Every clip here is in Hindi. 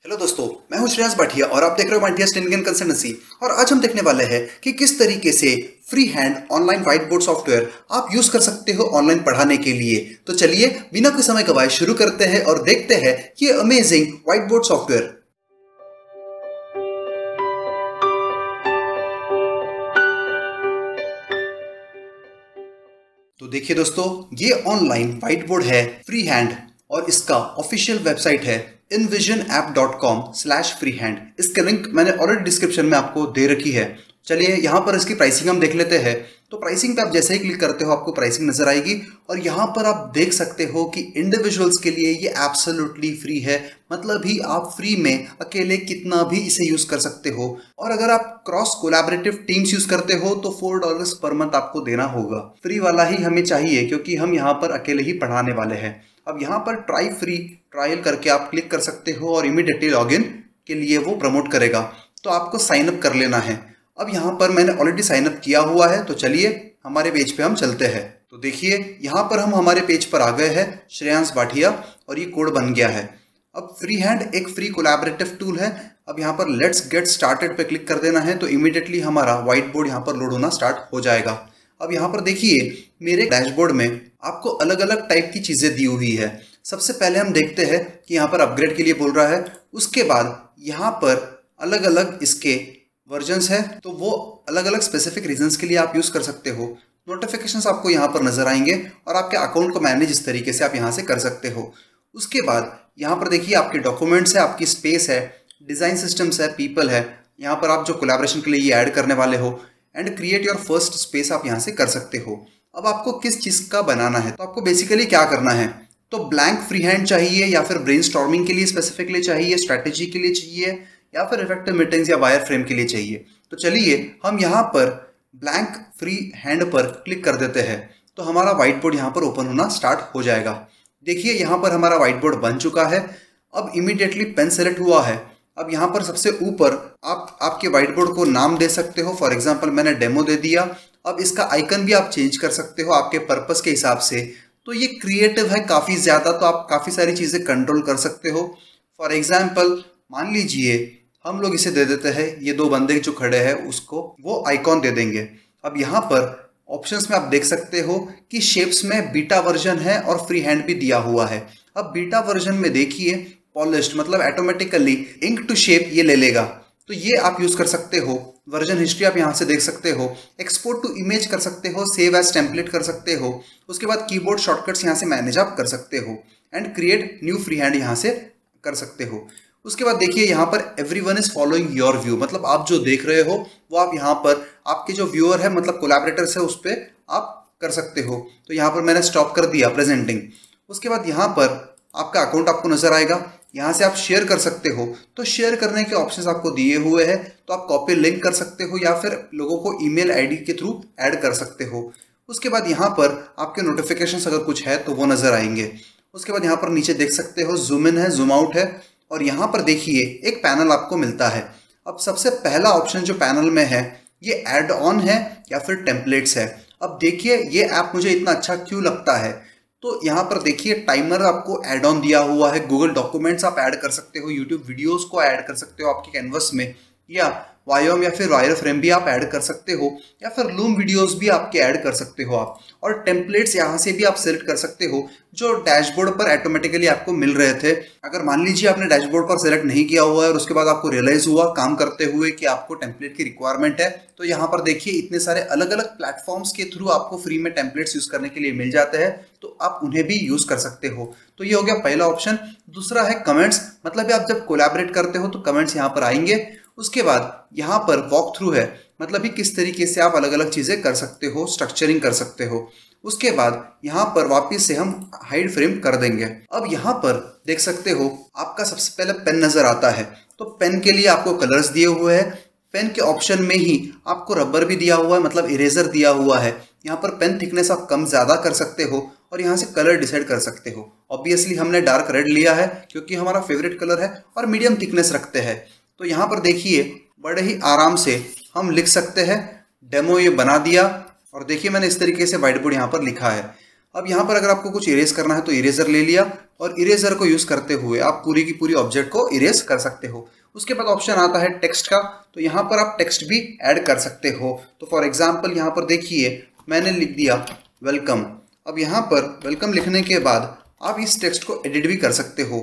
हेलो दोस्तों, मैं हूं श्रेयांश भाटिया और आप देख रहे हो बांथियास ट्रेनिंग एंड कंसल्टेंसी। और आज हम देखने वाले हैं कि किस तरीके से free hand online white board software आप यूज कर सकते हो ऑनलाइन पढ़ाने के लिए। तो चलिए बिना कोई समय गवाए शुरू करते हैं और देखते हैं ये अमेजिंग व्हाइट बोर्ड सॉफ्टवेयर। तो देखिए दोस्तों, ये ऑनलाइन व्हाइट बोर्ड है फ्री हैंड और इसका ऑफिशियल वेबसाइट है invisionapp.com/freehand। इसका लिंक मैंने ऑलरेडी डिस्क्रिप्शन में आपको दे रखी है। चलिए यहाँ पर इसकी प्राइसिंग हम देख लेते हैं। तो प्राइसिंग पे आप जैसे ही क्लिक करते हो आपको प्राइसिंग नजर आएगी और यहाँ पर आप देख सकते हो कि इंडिविजुअल्स के लिए ये एब्सोल्युटली फ्री है। मतलब ही आप फ्री में अकेले कितना भी इसे यूज कर सकते हो। और अगर आप क्रॉस कोलैबोरेटिव टीम्स यूज करते हो तो $4 पर मंथ आपको देना होगा। फ्री वाला ही हमें चाहिए क्योंकि हम यहाँ पर अकेले ही पढ़ाने वाले हैं। अब यहाँ पर ट्राई फ्री ट्रायल करके आप क्लिक कर सकते हो और इमीडिएटली लॉगिन के लिए वो प्रमोट करेगा। तो आपको साइन अप कर लेना है। अब यहाँ पर मैंने ऑलरेडी साइन अप किया हुआ है, तो चलिए हमारे पेज पे हम चलते हैं। तो देखिए यहाँ पर हम हमारे पेज पर आ गए हैं, श्रेयांश भाटिया, और ये कोड बन गया है। अब फ्री हैंड एक फ्री कोलैबोरेटिव टूल है। अब यहाँ पर लेट्स गेट स्टार्टेड पे क्लिक कर देना है तो इमीडिएटली हमारा व्हाइट बोर्ड यहाँ पर लोड होना स्टार्ट हो जाएगा। अब यहाँ पर देखिए मेरे डैशबोर्ड में आपको अलग अलग टाइप की चीजें दी हुई है। सबसे पहले हम देखते हैं कि यहाँ पर अपग्रेड के लिए बोल रहा है। उसके बाद यहाँ पर अलग अलग इसके वर्जन्स है, तो वो अलग अलग स्पेसिफिक रीजंस के लिए आप यूज कर सकते हो। नोटिफिकेशंस आपको यहाँ पर नजर आएंगे और आपके अकाउंट को मैनेज इस तरीके से आप यहाँ से कर सकते हो। उसके बाद यहाँ पर देखिए आपके डॉक्यूमेंट्स है, आपकी स्पेस है, डिजाइन सिस्टम्स है, पीपल है। यहाँ पर आप जो कोलैबोरेशन के लिए ये ऐड करने वाले हो and create your first space आप यहाँ से कर सकते हो। अब आपको किस चीज का बनाना है, तो आपको बेसिकली क्या करना है, तो ब्लैंक फ्री हैंड चाहिए या फिर ब्रेनस्टॉर्मिंग के लिए स्पेसिफिकली चाहिए, स्ट्रैटेजी के लिए चाहिए या फिर इफेक्टिव मीटिंग्स या वायर फ्रेम के लिए चाहिए। तो चलिए हम यहाँ पर ब्लैंक फ्री हैंड पर क्लिक कर देते हैं तो हमारा व्हाइट बोर्ड यहाँ पर ओपन होना स्टार्ट हो जाएगा। देखिए यहाँ पर हमारा व्हाइट बोर्ड बन चुका है। अब इमीडिएटली पेन सेलेक्ट हुआ है। अब यहाँ पर सबसे ऊपर आप आपके व्हाइट बोर्ड को नाम दे सकते हो। फॉर एग्जांपल मैंने डेमो दे दिया। अब इसका आइकन भी आप चेंज कर सकते हो आपके पर्पस के हिसाब से। तो ये क्रिएटिव है काफ़ी ज़्यादा, तो आप काफ़ी सारी चीज़ें कंट्रोल कर सकते हो। फॉर एग्जांपल मान लीजिए हम लोग इसे दे देते हैं, ये दो बंदे जो खड़े हैं उसको वो आइकॉन दे देंगे। अब यहाँ पर ऑप्शंस में आप देख सकते हो कि शेप्स में बीटा वर्जन है और फ्री हैंड भी दिया हुआ है। अब बीटा वर्जन में देखिए पॉलिश्ड मतलब ऑटोमेटिकली इंक टू शेप ये ले लेगा, तो ये आप यूज कर सकते हो। वर्जन हिस्ट्री आप यहाँ से देख सकते हो, एक्सपोर्ट टू इमेज कर सकते हो, सेव एज टेम्पलेट कर सकते हो। उसके बाद कीबोर्ड शॉर्टकट्स यहाँ से मैनेज आप कर सकते हो and create new free hand यहाँ से कर सकते हो। उसके बाद देखिए यहाँ पर everyone is following your view, मतलब आप जो देख रहे हो वो आप यहाँ पर आपके जो व्यूअर है मतलब कोलैबोरेटर्स है उस पर आप कर सकते हो। तो यहाँ पर मैंने स्टॉप कर दिया प्रेजेंटिंग। उसके बाद यहाँ पर आपका अकाउंट आपको नजर आएगा, यहाँ से आप शेयर कर सकते हो। तो शेयर करने के ऑप्शंस आपको दिए हुए हैं, तो आप कॉपी लिंक कर सकते हो या फिर लोगों को ईमेल आईडी के थ्रू ऐड कर सकते हो। उसके बाद यहाँ पर आपके नोटिफिकेशंस अगर कुछ है तो वो नजर आएंगे। उसके बाद यहाँ पर नीचे देख सकते हो जूम इन है, जूम आउट है और यहाँ पर देखिए एक पैनल आपको मिलता है। अब सबसे पहला ऑप्शन जो पैनल में है ये ऐड ऑन है या फिर टेम्पलेट्स है। अब देखिए ये ऐप मुझे इतना अच्छा क्यों लगता है, तो यहाँ पर देखिए टाइमर आपको ऐड ऑन दिया हुआ है, गूगल डॉक्यूमेंट्स आप ऐड कर सकते हो, यूट्यूब वीडियोस को ऐड कर सकते हो आपके कैनवस में, या वायोम या फिर वायर फ्रेम भी आप ऐड कर सकते हो, या फिर लूम वीडियोस भी आपके ऐड कर सकते हो आप। और टेम्पलेट्स यहाँ से भी आप सिलेक्ट कर सकते हो जो डैशबोर्ड पर ऑटोमेटिकली आपको मिल रहे थे। अगर मान लीजिए आपने डैशबोर्ड पर सिलेक्ट नहीं किया हुआ है और उसके बाद आपको रियलाइज हुआ काम करते हुए कि आपको टेम्पलेट की रिक्वायरमेंट है, तो यहाँ पर देखिए इतने सारे अलग अलग प्लेटफॉर्म्स के थ्रू आपको फ्री में टेम्पलेट्स यूज करने के लिए मिल जाते हैं, तो आप उन्हें भी यूज कर सकते हो। तो ये हो गया पहला ऑप्शन। दूसरा है कमेंट्स, मतलब आप जब कोलैबोरेट करते हो तो कमेंट्स यहाँ पर आएंगे। उसके बाद यहाँ पर वॉक थ्रू है, मतलब कि किस तरीके से आप अलग अलग चीजें कर सकते हो, स्ट्रक्चरिंग कर सकते हो। उसके बाद यहाँ पर वापस से हम हाइड फ्रेम कर देंगे। अब यहाँ पर देख सकते हो आपका सबसे पहले पेन नजर आता है, तो पेन के लिए आपको कलर्स दिए हुए हैं। पेन के ऑप्शन में ही आपको रबर भी दिया हुआ है, मतलब इरेजर दिया हुआ है। यहाँ पर पेन थिकनेस आप कम ज्यादा कर सकते हो और यहाँ से कलर डिसाइड कर सकते हो। ऑब्वियसली हमने डार्क रेड लिया है क्योंकि हमारा फेवरेट कलर है और मीडियम थिकनेस रखते हैं। तो यहाँ पर देखिए बड़े ही आराम से हम लिख सकते हैं, डेमो ये बना दिया और देखिए मैंने इस तरीके से व्हाइट बोर्ड यहाँ पर लिखा है। अब यहाँ पर अगर आपको कुछ इरेज करना है तो इरेजर ले लिया और इरेजर को यूज करते हुए आप पूरी की पूरी ऑब्जेक्ट को इरेज कर सकते हो। उसके बाद ऑप्शन आता है टेक्स्ट का, तो यहाँ पर आप टेक्स्ट भी ऐड कर सकते हो। तो फॉर एग्जाम्पल यहाँ पर देखिए मैंने लिख दिया वेलकम। अब यहाँ पर वेलकम लिखने के बाद आप इस टेक्स्ट को एडिट भी कर सकते हो।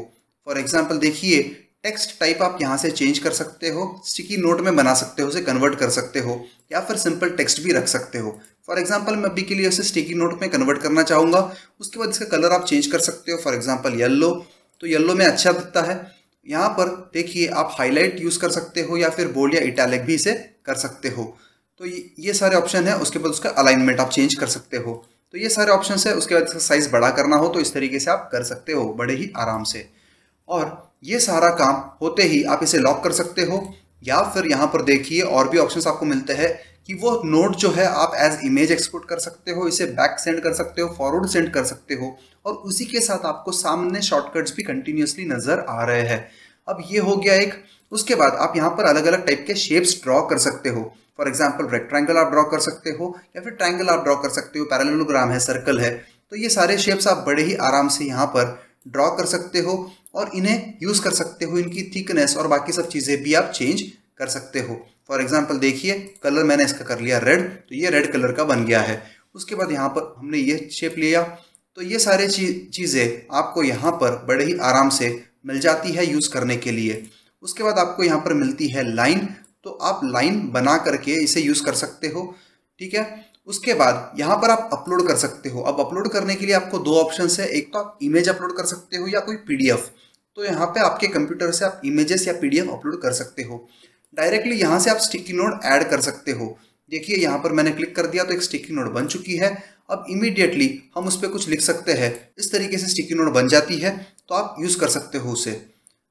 फॉर एग्जाम्पल देखिए टेक्स्ट टाइप आप यहाँ से चेंज कर सकते हो, स्टिकी नोट में बना सकते हो, उसे कन्वर्ट कर सकते हो या फिर सिंपल टेक्स्ट भी रख सकते हो। फॉर एग्जाम्पल मैं अभी के लिए उसे स्टिकी नोट में कन्वर्ट करना चाहूँगा। उसके बाद इसका कलर आप चेंज कर सकते हो, फॉर एग्जाम्पल येलो, तो येलो में अच्छा दिखता है। यहाँ पर देखिए आप हाईलाइट यूज़ कर सकते हो या फिर बोल्ड या इटैलिक भी इसे कर सकते हो। तो ये सारे ऑप्शन है। उसके बाद उसका अलाइनमेंट आप चेंज कर सकते हो। तो ये सारे ऑप्शन है। उसके बाद इसका साइज़ बड़ा करना हो तो इस तरीके से आप कर सकते हो बड़े ही आराम से। और ये सारा काम होते ही आप इसे लॉक कर सकते हो या फिर यहाँ पर देखिए और भी ऑप्शंस आपको मिलते हैं कि वो नोट जो है आप एज इमेज एक्सपोर्ट कर सकते हो, इसे बैक सेंड कर सकते हो, फॉरवर्ड सेंड कर सकते हो और उसी के साथ आपको सामने शॉर्टकट्स भी कंटिन्यूसली नजर आ रहे हैं। अब ये हो गया एक। उसके बाद आप यहाँ पर अलग अलग टाइप के शेप्स ड्रॉ कर सकते हो। फॉर एग्जाम्पल रेक्टेंगल आप ड्रॉ कर सकते हो या फिर ट्रायंगल आप ड्रॉ कर सकते हो, पैरेललोग्राम है, सर्कल है। तो ये सारे शेप्स आप बड़े ही आराम से यहाँ पर ड्रॉ कर सकते हो और इन्हें यूज़ कर सकते हो। इनकी थिकनेस और बाकी सब चीज़ें भी आप चेंज कर सकते हो। फॉर एग्जांपल देखिए कलर मैंने इसका कर लिया रेड, तो ये रेड कलर का बन गया है। उसके बाद यहाँ पर हमने ये शेप लिया। तो ये सारे चीज़ें आपको यहाँ पर बड़े ही आराम से मिल जाती है यूज़ करने के लिए। उसके बाद आपको यहाँ पर मिलती है लाइन, तो आप लाइन बना करके इसे यूज़ कर सकते हो। ठीक है। उसके बाद यहाँ पर आप अपलोड कर सकते हो। अब अपलोड करने के लिए आपको दो ऑप्शन है, एक तो आप इमेज अपलोड कर सकते हो या कोई पीडीएफ। तो यहाँ पे आपके कंप्यूटर से आप इमेजेस या पीडीएफ अपलोड कर सकते हो। डायरेक्टली यहाँ से आप स्टिकी नोट ऐड कर सकते हो। देखिए यहाँ पर मैंने क्लिक कर दिया तो एक स्टिकी नोट बन चुकी है। अब इमीडिएटली हम उस पर कुछ लिख सकते हैं, इस तरीके से स्टिकी नोट बन जाती है, तो आप यूज़ कर सकते हो उसे।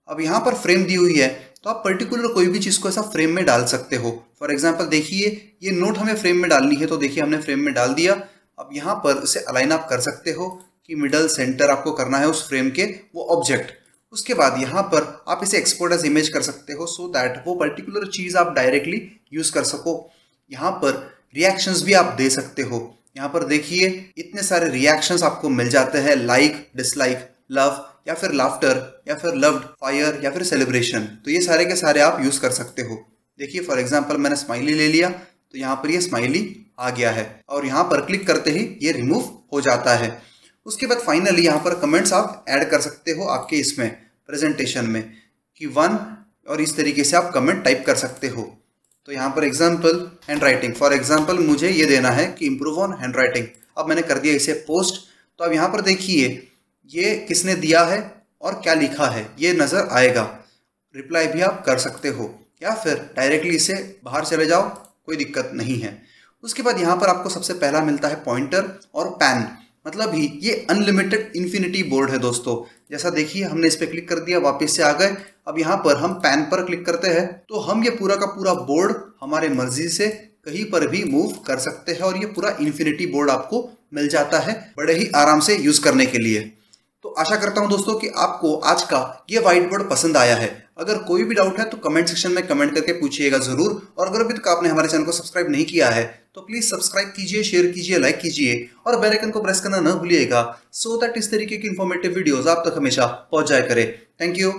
अब यहाँ पर फ्रेम दी हुई है तो आप पर्टिकुलर कोई भी चीज़ को ऐसा फ्रेम में डाल सकते हो। फॉर एग्जांपल देखिए ये नोट हमें फ्रेम में डालनी है, तो देखिए हमने फ्रेम में डाल दिया। अब यहाँ पर इसे अलाइन आप कर सकते हो कि मिडल सेंटर आपको करना है उस फ्रेम के वो ऑब्जेक्ट। उसके बाद यहाँ पर आप इसे एक्सपोर्ट एज इमेज कर सकते हो सो दैट वो पर्टिकुलर चीज़ आप डायरेक्टली यूज़ कर सको। यहाँ पर रिएक्शंस भी आप दे सकते हो। यहाँ पर देखिए इतने सारे रिएक्शंस आपको मिल जाते हैं, लाइक, डिसलाइक, लव या फिर लाफ्टर या फिर लव्ड, फायर या फिर सेलिब्रेशन। तो ये सारे के सारे आप यूज़ कर सकते हो। देखिए फॉर एग्जांपल मैंने स्माइली ले लिया तो यहाँ पर ये स्माइली आ गया है और यहाँ पर क्लिक करते ही ये रिमूव हो जाता है। उसके बाद फाइनली यहाँ पर कमेंट्स आप ऐड कर सकते हो आपके इसमें प्रेजेंटेशन में कि 1 और इस तरीके से आप कमेंट टाइप कर सकते हो। तो यहाँ पर example hand writing, for example मुझे ये देना है कि इम्प्रूव ऑन हैंड राइटिंग। अब मैंने कर दिया इसे पोस्ट। तो अब यहाँ पर देखिए ये किसने दिया है और क्या लिखा है ये नज़र आएगा। रिप्लाई भी आप कर सकते हो या फिर डायरेक्टली इसे बाहर चले जाओ, कोई दिक्कत नहीं है। उसके बाद यहाँ पर आपको सबसे पहला मिलता है पॉइंटर और पैन, मतलब ही ये अनलिमिटेड इन्फिनिटी बोर्ड है दोस्तों। जैसा देखिए हमने इस पर क्लिक कर दिया, वापस से आ गए। अब यहाँ पर हम पैन पर क्लिक करते हैं तो हम ये पूरा का पूरा बोर्ड हमारे मर्जी से कहीं पर भी मूव कर सकते हैं और ये पूरा इन्फिनिटी बोर्ड आपको मिल जाता है बड़े ही आराम से यूज करने के लिए। तो आशा करता हूं दोस्तों कि आपको आज का ये व्हाइट बोर्ड पसंद आया है। अगर कोई भी डाउट है तो कमेंट सेक्शन में कमेंट करके पूछिएगा जरूर। और अगर अभी तक आपने हमारे चैनल को सब्सक्राइब नहीं किया है तो प्लीज सब्सक्राइब कीजिए, शेयर कीजिए, लाइक कीजिए और बेल आइकन को प्रेस करना न भूलिएगा सो दैट इस तरीके की इंफॉर्मेटिव वीडियोस आप तक हमेशा पहुंच जाया करे। Thank you.